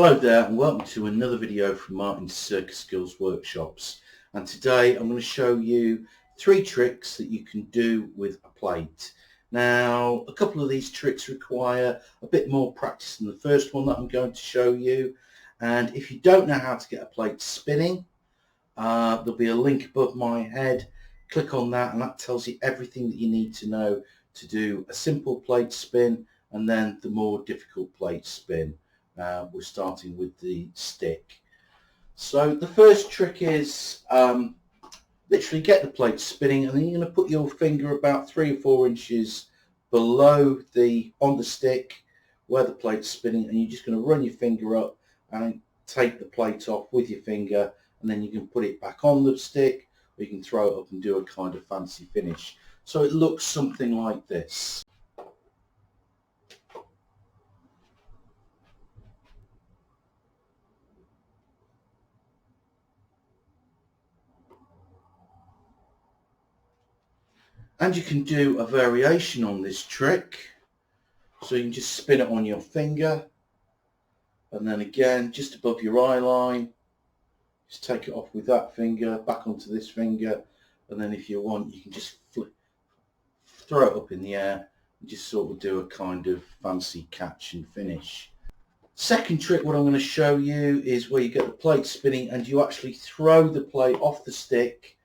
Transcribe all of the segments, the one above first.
Hello there and welcome to another video from Martin's Circus Skills Workshops, and today I'm going to show you 3 tricks that you can do with a plate. Now a couple of these tricks require a bit more practice than the first one that I'm going to show you, and if you don't know how to get a plate spinning, there'll be a link above my head. Click on that and that tells you everything that you need to know to do a simple plate spin and then the more difficult plate spin. We're starting with the stick. So the first trick is literally get the plate spinning, and then you're going to put your finger about 3 or 4 inches below on the stick where the plate's spinning, and you're just going to run your finger up and take the plate off with your finger, and then you can put it back on the stick, or you can throw it up and do a kind of fancy finish. So it looks something like this. And you can do a variation on this trick, so you can just spin it on your finger, and then again just above your eye line, just take it off with that finger, back onto this finger, and then if you want you can just throw it up in the air and just sort of do a kind of fancy catch and finish. Second trick, what I'm going to show you is where you get the plate spinning and you actually throw the plate off the stick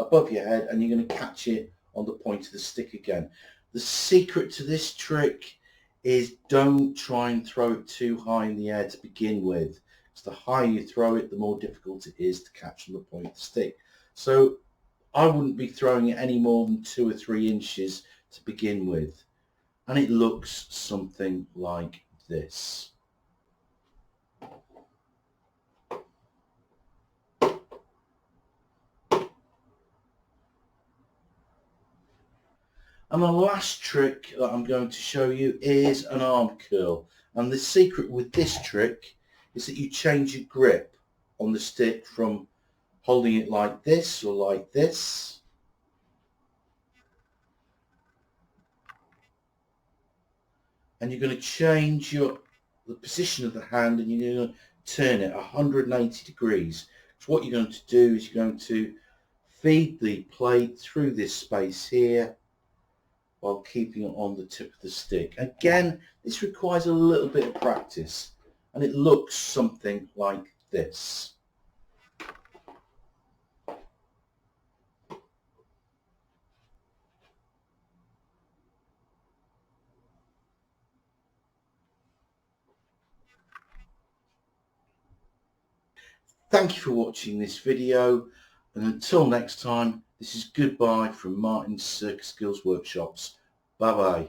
above your head, and you're going to catch it on the point of the stick again. The secret to this trick is don't try and throw it too high in the air to begin with, because the higher you throw it, the more difficult it is to catch on the point of the stick. So I wouldn't be throwing it any more than 2 or 3 inches to begin with, and it looks something like this. And the last trick that I'm going to show you is an arm curl. And the secret with this trick is that you change your grip on the stick from holding it like this or like this. And you're going to change the position of the hand, and you're going to turn it 180 degrees. So what you're going to do is you're going to feed the plate through this space here, while keeping it on the tip of the stick. Again, this requires a little bit of practice, and it looks something like this. Thank you for watching this video, and until next time, this is goodbye from Martin's Circus Skills Workshops. Bye bye.